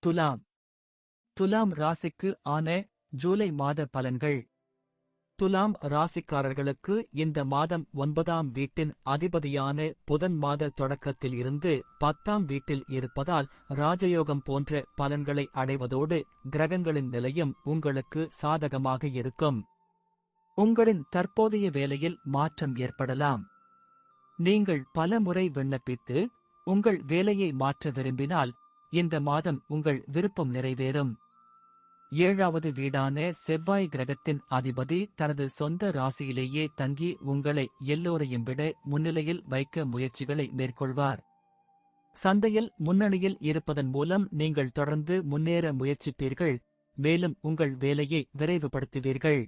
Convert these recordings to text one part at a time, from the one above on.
துலாம். துலாம் ராசிக்கு ஆன ஜூலை மாத பலன்கள். துலாம் ராசிக்காரர்களுக்கு இந்த மாதம் 9ஆம் வீட்டின் அதிபதியான புதன் மாத தொடக்கத்தில் இருந்து 10ஆம் வீட்டில் இருப்பதால் ராஜயோகம் போன்ற பலன்களை அடைவதோடு கிரகங்களின் நிலையும் உங்களுக்கு சாதகமாக இருக்கும். உங்களின் தற்போதைய வேலையில் மாற்றம் ஏற்படலாம். நீங்கள் பல முறை விண்ணப்பித்து உங்கள் வேலையை மாற்ற விரும்பினால் இந்த மாதம் உங்கள் விருப்பம் நிறைவேறும். 7வது வீடான செவ்வாய் கிரகத்தின் அதிபதி தனது சொந்த ராசியிலேயே தங்கி உங்களை எல்லோரையும் விட முன்னிலையில் வைக்க முயற்சிகளை மேற்கொள்வார். சந்தையில் முன்னணியில் இருப்பதன் மூலம் நீங்கள் தொடர்ந்து முன்னேற முயற்சிப்பீர்கள், மேலும் உங்கள் வேலையை விரைவுபடுத்துவீர்கள்.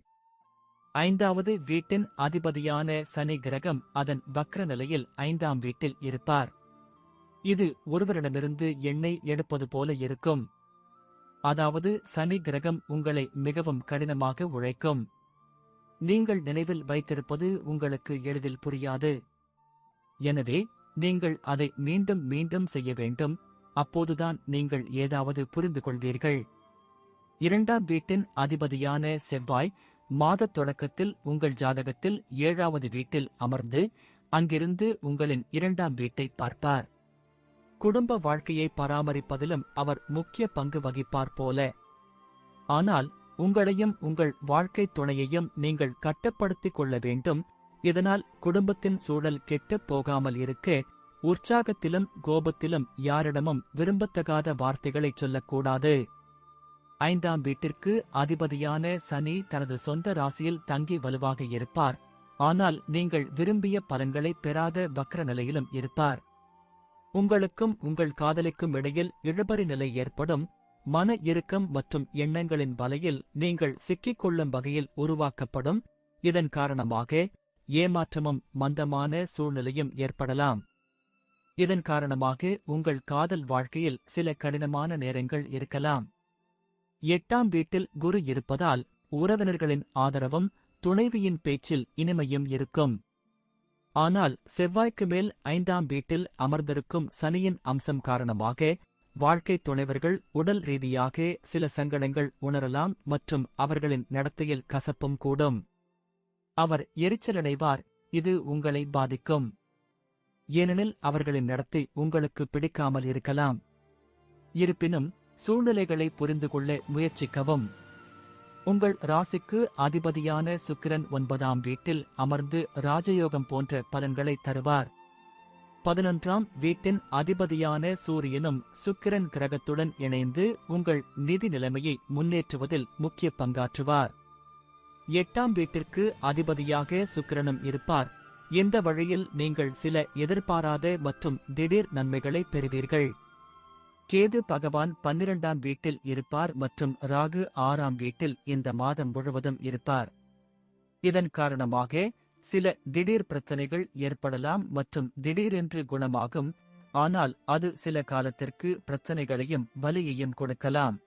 5வது வீட்டின் அதிபதியான சனி கிரகம் அதன் வக்ர நிலையில் 5ஆம் வீட்டில் இருப்பார். இது ஒருவரிடமிருந்து எண்ணெய் எடுப்பது போல இருக்கும். அதாவது சனி கிரகம் உங்களை மிகவும் கடினமாக உழைக்கும். நீங்கள் நினைவில் வைத்திருப்பது உங்களுக்கு எளிதில் புரியாது. எனவே நீங்கள் அதை மீண்டும் மீண்டும் செய்ய வேண்டும். அப்போதுதான் நீங்கள் ஏதாவது புரிந்து கொள்வீர்கள். 2ஆம் வீட்டின் அதிபதியான செவ்வாய் மாதத் தொடக்கத்தில் உங்கள் ஜாதகத்தில் 7வது வீட்டில் அமர்ந்து அங்கிருந்து உங்களின் 2ஆம் வீட்டை பார்ப்பார். குடும்ப வாழ்க்கையை பராமரிப்பதிலும் அவர் முக்கிய பங்கு வகிப்பார் போல. ஆனால் உங்களையும் உங்கள் வாழ்க்கைத் துணையையும் நீங்கள் கட்டுப்படுத்திக் கொள்ள வேண்டும். இதனால் குடும்பத்தின் சூழல் கெட்டுப் போகாமல் இருக்க உற்சாகத்திலும் கோபத்திலும் யாரிடமும் விரும்பத்தகாத வார்த்தைகளைச் சொல்லக்கூடாது. 5ஆம் வீட்டிற்கு அதிபதியான சனி தனது சொந்த ராசியில் தங்கி வலுவாக இருப்பார். ஆனால் நீங்கள் விரும்பிய பலன்களை பெறாத வக்ர நிலையிலும் இருப்பார். உங்களுக்கும் உங்கள் காதலிக்கும் இடையில் இழுபறி நிலை ஏற்படும். மன இறுக்கம் மற்றும் எண்ணங்களின் வலையில் நீங்கள் சிக்கிக் கொள்ளும் வகையில் உருவாக்கப்படும். இதன் காரணமாக ஏமாற்றமும் மந்தமான சூழ்நிலையும் ஏற்படலாம். இதன் காரணமாக உங்கள் காதல் வாழ்க்கையில் சில கடினமான நேரங்கள் இருக்கலாம். 8ஆம் வீட்டில் குரு இருப்பதால் உறவினர்களின் ஆதரவும் துணைவியின் பேச்சில் இனிமையும் இருக்கும். ஆனால் செவ்வாய்க்கு மேல் 5ஆம் வீட்டில் அமர்ந்திருக்கும் சனியின் அம்சம் காரணமாக வாழ்க்கைத் துணைவர்கள் உடல் ரீதியாக சில சங்கடங்கள் உணரலாம் மற்றும் அவர்களின் நடத்தையில் கசப்பும் கூடும். அவர் எரிச்சலடைவார். இது உங்களை பாதிக்கும். ஏனெனில் அவர்களின் நடத்தை உங்களுக்கு பிடிக்காமல் இருக்கலாம். இருப்பினும் சூழ்நிலைகளை புரிந்து கொள்ள முயற்சிக்கவும். உங்கள் ராசிக்கு அதிபதியான சுக்கிரன் 9ஆம் வீட்டில் அமர்ந்து ராஜயோகம் போன்ற பலன்களை தருவார். 11ஆம் வீட்டின் அதிபதியான சூரியனும் சுக்கிரன் கிரகத்துடன் இணைந்து உங்கள் நிதி நிலைமையை முன்னேற்றுவதில் முக்கிய பங்காற்றுவார். 8ஆம் வீட்டிற்கு அதிபதியாக சுக்கிரனும் இருப்பார். இந்த வழியில் நீங்கள் சில எதிர்பாராத மற்றும் திடீர் நன்மைகளை பெறுவீர்கள். கேது பகவான் 12ஆம் வீட்டில் இருப்பார் மற்றும் ராகு 6ஆம் வீட்டில் இந்த மாதம் முழுவதும் இருப்பார். இதன் காரணமாக சில திடீர் பிரச்சனைகள் ஏற்படலாம் மற்றும் திடீரென்று குணமாகும். ஆனால் அது சில காலத்திற்கு பிரச்சனைகளையும் வலியையும் கொடுக்கலாம்.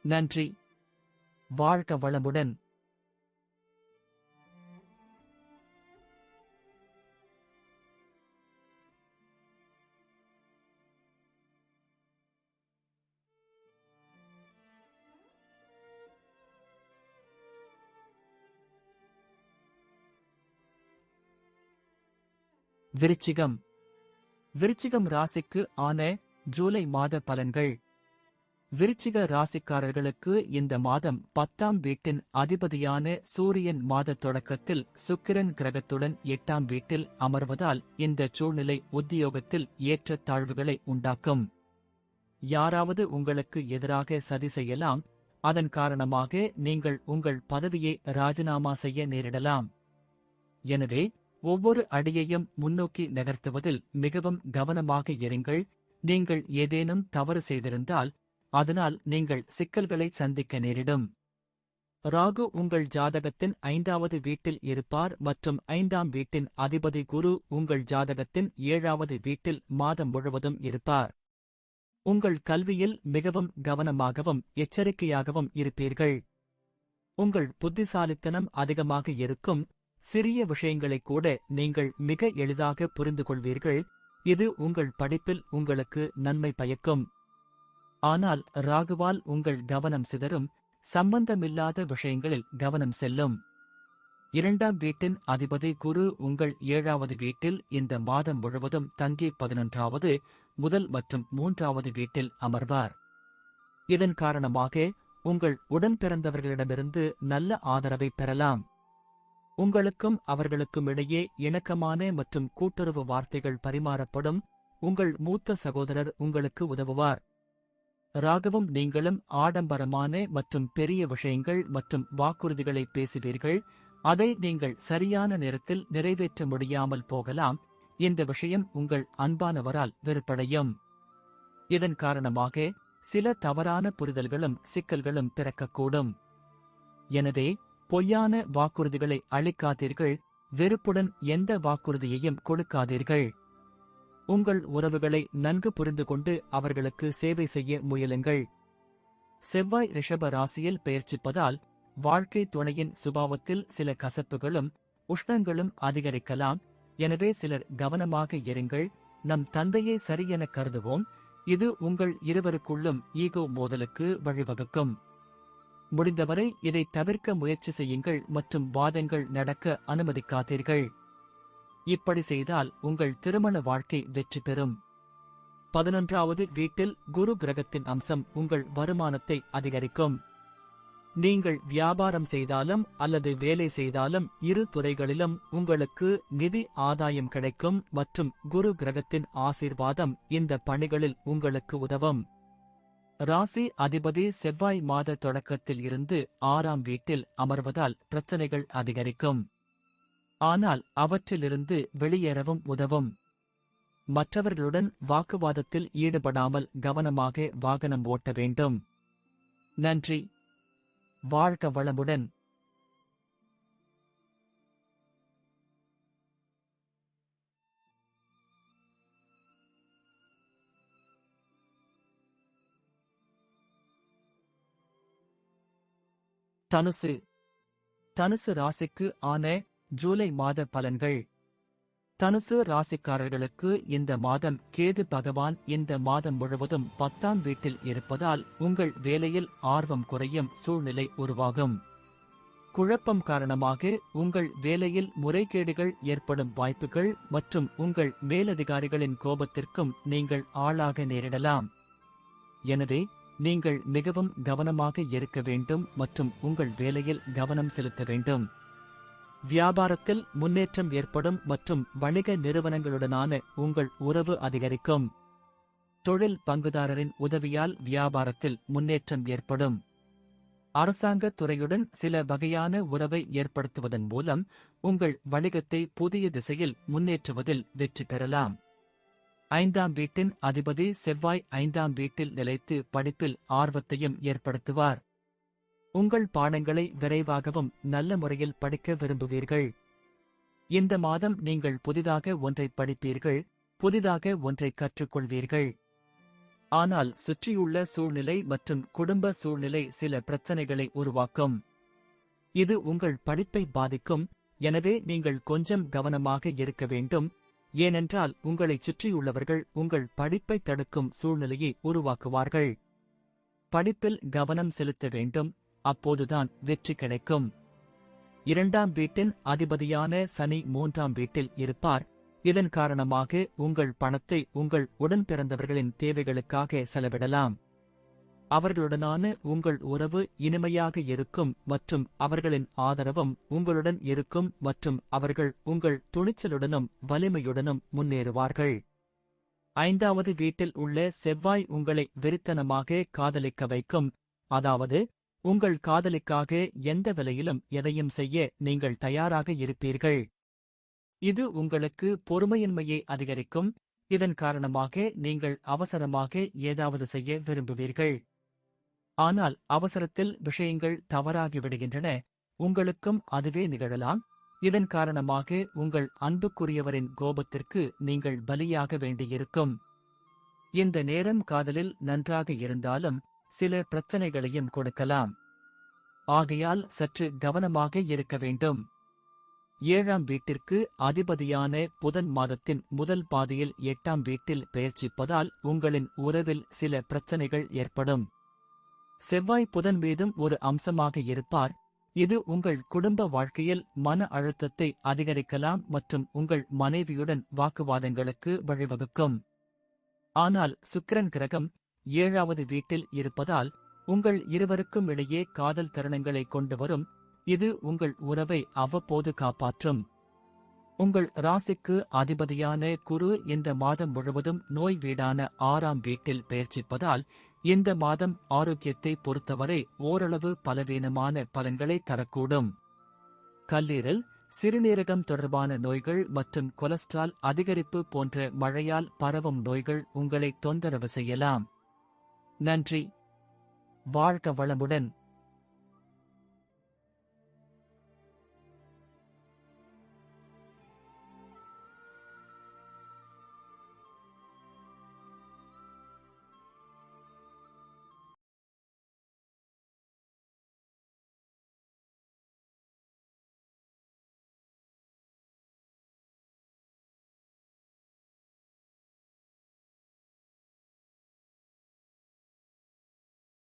நன்றி. வாழ்க வளமுடன். விருச்சிகம். விருச்சிகம் ராசிக்கு ஆன ஜூலை மாத பலன்கள். விருச்சிக ராசிக்காரர்களுக்கு இந்த மாதம் 10ஆம் வீட்டின் அதிபதியான சூரியன் மாத தொடக்கத்தில் சுக்கிரன் கிரகத்துடன் 8ஆம் வீட்டில் அமர்வதால் இந்த சூழ்நிலை உத்தியோகத்தில் ஏற்ற தாழ்வுகளை உண்டாக்கும். யாராவது உங்களுக்கு எதிராக சதி செய்யலாம். அதன் காரணமாக நீங்கள் உங்கள் பதவியை ராஜினாமா செய்ய நேரிடலாம். எனவே ஒவ்வொரு அடியையும் முன்னோக்கி நகர்த்துவதில் மிகவும் கவனமாக இருங்கள். நீங்கள் ஏதேனும் தவறு செய்திருந்தால் அதனால் நீங்கள் சிக்கல்களை சந்திக்க நேரிடும். ராகு உங்கள் ஜாதகத்தின் 5வது வீட்டில் இருப்பார் மற்றும் 5ஆம் வீட்டின் அதிபதி குரு உங்கள் ஜாதகத்தின் 7வது வீட்டில் மாதம் முழுவதும் இருப்பார். உங்கள் கல்வியில் மிகவும் கவனமாகவும் எச்சரிக்கையாகவும் இருப்பீர்கள். உங்கள் புத்திசாலித்தனம் அதிகமாக இருக்கும். சிறிய விஷயங்களைக் கூட நீங்கள் மிக எளிதாக புரிந்து கொள்வீர்கள். இது உங்கள் படிப்பில் உங்களுக்கு நன்மை பயக்கும். ஆனால் ராகுவால் உங்கள் கவனம் சிதறும், சம்பந்தமில்லாத விஷயங்களில் கவனம் செல்லும். 2ஆம் வீட்டின் அதிபதி குரு உங்கள் 7வது வீட்டில் இந்த மாதம் முழுவதும் தங்கி 11வது, முதல் மற்றும் 3வது வீட்டில் அமர்வார். இதன் காரணமாக உங்கள் உடன்பிறந்தவர்களிடமிருந்து நல்ல ஆதரவை பெறலாம். உங்களுக்கும் அவர்களுக்கும் இடையே இணக்கமான மற்றும் கூட்டுறவு வார்த்தைகள் பரிமாறப்படும். உங்கள் மூத்த சகோதரர் உங்களுக்கு உதவுவார். ராகவும் நீங்களும் ஆடம்பரமான மற்றும் பெரிய விஷயங்கள் மற்றும் வாக்குறுதிகளை பேசுவீர்கள். அதை நீங்கள் சரியான நேரத்தில் நிறைவேற்ற முடியாமல் போகலாம். இந்த விஷயம் உங்கள் அன்பானவரால் வெறுப்படையும். இதன் காரணமாக சில தவறான புரிதல்களும் சிக்கல்களும் பிறக்கக்கூடும். எனவே பொய்யான வாக்குறுதிகளை அளிக்காதீர்கள். வெறுப்புடன் எந்த வாக்குறுதியையும் கொடுக்காதீர்கள். உங்கள் உறவுகளை நன்கு புரிந்து கொண்டு அவர்களுக்கு சேவை செய்ய முயலுங்கள். செவ்வாய் ரிஷப ராசியில் பெயர்ச்சிப்பதால் வாழ்க்கை துணையின் சுபாவத்தில் சில கசப்புகளும் உஷ்ணங்களும் அதிகரிக்கலாம். எனவே சிலர் கவனமாக இருங்கள். நம் தந்தையை சரியென கருதுவோம். இது உங்கள் இருவருக்குள்ளும் ஈகோ மோதலுக்கு வழிவகுக்கும். முடிந்தவரை இதை தவிர்க்க முயற்சி செய்யுங்கள் மற்றும் வாதங்கள் நடக்க அனுமதிக்காதீர்கள். இப்படி செய்தால் உங்கள் திருமண வாழ்க்கை வெற்றி பெறும். 11வது வீட்டில் குரு கிரகத்தின் அம்சம் உங்கள் வருமானத்தை அதிகரிக்கும். நீங்கள் வியாபாரம் செய்தாலும் அல்லது வேலை செய்தாலும் இரு துறைகளிலும் உங்களுக்கு நிதி ஆதாயம் கிடைக்கும் மற்றும் குரு கிரகத்தின் ஆசீர்வாதம் இந்த பணிகளில் உங்களுக்கு உதவும். ராசி அதிபதி செவ்வாய் மாத தொடக்கத்தில் இருந்து 6ஆம் வீட்டில் அமர்வதால் பிரச்சனைகள் அதிகரிக்கும். ஆனால் அவற்றிலிருந்து வெளியேறவும் உதவும். மற்றவர்களுடன் வாக்குவாதத்தில் ஈடுபடாமல் கவனமாக வாகனம் ஓட்ட வேண்டும். நன்றி. வாழ்க வளமுடன். தனுசு. தனுசு ராசிக்கு ஆன ஜூலை மாத பலன்கள். தனுசு ராசிக்காரர்களுக்கு இந்த மாதம் கேது பகவான் இந்த மாதம் முழுவதும் 10ஆம் வீட்டில் இருப்பதால் உங்கள் வேலையில் ஆர்வம் குறையும் சூழ்நிலை உருவாகும். குழப்பம் காரணமாக உங்கள் வேலையில் முறைகேடுகள் ஏற்படும் வாய்ப்புகள் மற்றும் உங்கள் மேலதிகாரிகளின் கோபத்திற்கும் நீங்கள் ஆளாக நேரிடலாம். எனவே நீங்கள் மிகவும் கவனமாக இருக்க வேண்டும் மற்றும் உங்கள் வேலையில் கவனம் செலுத்த வேண்டும். வியாபாரத்தில் முன்னேற்றம் ஏற்படும் மற்றும் வணிக நிறுவனங்களுடனான உங்கள் உறவு அதிகரிக்கும். தொழில் பங்குதாரரின் உதவியால் வியாபாரத்தில் முன்னேற்றம் ஏற்படும். அரசாங்க துறையுடன் சில வகையான உறவை ஏற்படுத்துவதன் மூலம் உங்கள் வணிகத்தை புதிய திசையில் முன்னேற்றுவதில் வெற்றி பெறலாம். 5ஆம் வீட்டின் அதிபதி செவ்வாய் 5ஆம் வீட்டில் நிலைத்து படிப்பில் ஆர்வத்தையும் ஏற்படுத்துவார். உங்கள் பாடங்களை விரைவாகவும் நல்ல முறையில் படிக்க விரும்புவீர்கள். இந்த மாதம் நீங்கள் புதிதாக ஒன்றை படிப்பீர்கள், புதிதாக ஒன்றை கற்றுக்கொள்வீர்கள். ஆனால் சுற்றியுள்ள சூழ்நிலை மற்றும் குடும்ப சூழ்நிலை சில பிரச்சனைகளை உருவாக்கும். இது உங்கள் படிப்பை பாதிக்கும். எனவே நீங்கள் கொஞ்சம் கவனமாக இருக்க வேண்டும். ஏனென்றால் உங்களைச் சுற்றியுள்ளவர்கள் உங்கள் படிப்பை தடுக்கும் சூழ்நிலையை உருவாக்குவார்கள். படிப்பில் கவனம் செலுத்த வேண்டும். அப்போதுதான் வெற்றி கிடைக்கும். 2ஆம் வீட்டின் அதிபதியான சனி 3ஆம் வீட்டில் இருப்பார். இதன் காரணமாக உங்கள் பணத்தை உங்கள் உடன்பிறந்தவர்களின் தேவைகளுக்காக செலவிடலாம். அவர்களுடனான உங்கள் உறவு இனிமையாக இருக்கும் மற்றும் அவர்களின் ஆதரவும் உங்களுடன் இருக்கும் மற்றும் அவர்கள் உங்கள் துணிச்சலுடனும் வலிமையுடனும் முன்னேறுவார்கள். 5வது வீட்டில் உள்ள செவ்வாய் உங்களை வெறித்தனமாக காதலிக்க வைக்கும். அதாவது உங்கள் காதலிக்காக எந்த விலையிலும் எதையும் செய்ய நீங்கள் தயாராக இருப்பீர்கள். இது உங்களுக்கு பொறுமையின்மையை அதிகரிக்கும். இதன் காரணமாக நீங்கள் அவசரமாக ஏதாவது செய்ய விரும்புவீர்கள். ஆனால் அவசரத்தில் விஷயங்கள் தவறாகிவிடுகின்றன. உங்களுக்கும் அதுவே நிகழலாம். இதன் காரணமாக உங்கள் அன்புக்குரியவரின் கோபத்திற்கு நீங்கள் பலியாக வேண்டியிருக்கும். இந்த நேரம் காதலில் நன்றாக இருந்தாலும் சில பிரச்சனைகளையும் கொடுக்கலாம். ஆகையால் சற்று கவனமாக இருக்க வேண்டும். 7ஆம் வீட்டிற்கு அதிபதியான புதன் மாதத்தின் முதல் பாதியில் 8ஆம் வீட்டில் பெயர்ச்சிப்பதால் உங்களின் உறவில் சில பிரச்சனைகள் ஏற்படும். செவ்வாய் புதன் மீதும் ஒரு அம்சமாக இருப்பார். இது உங்கள் குடும்ப வாழ்க்கையில் மன அழுத்தத்தை அதிகரிக்கலாம் மற்றும் உங்கள் மனைவியுடன் வாக்குவாதங்களுக்கு வழிவகுக்கும். ஆனால் சுக்கிரன் கிரகம் 7வது வீட்டில் இருப்பதால் உங்கள் இருவருக்கும் இடையே காதல் தருணங்களை கொண்டு வரும். இது உங்கள் உறவை அவ்வப்போது காப்பாற்றும். உங்கள் ராசிக்கு அதிபதியான குரு இந்த மாதம் முழுவதும் நோய் வீடான 6ஆம் வீட்டில் பெயர்ச்சிப்பதால் இந்த மாதம் ஆரோக்கியத்தை பொறுத்தவரை ஓரளவு பலவீனமான பலன்களை தரக்கூடும். கல்லீரல், சிறுநீரகம் தொடர்பான நோய்கள் மற்றும் கொலஸ்ட்ரால் அதிகரிப்பு போன்ற மழையால் பரவும் நோய்கள் உங்களை தொந்தரவு செய்யலாம். நன்றி. வாழ்க வளமுடன்.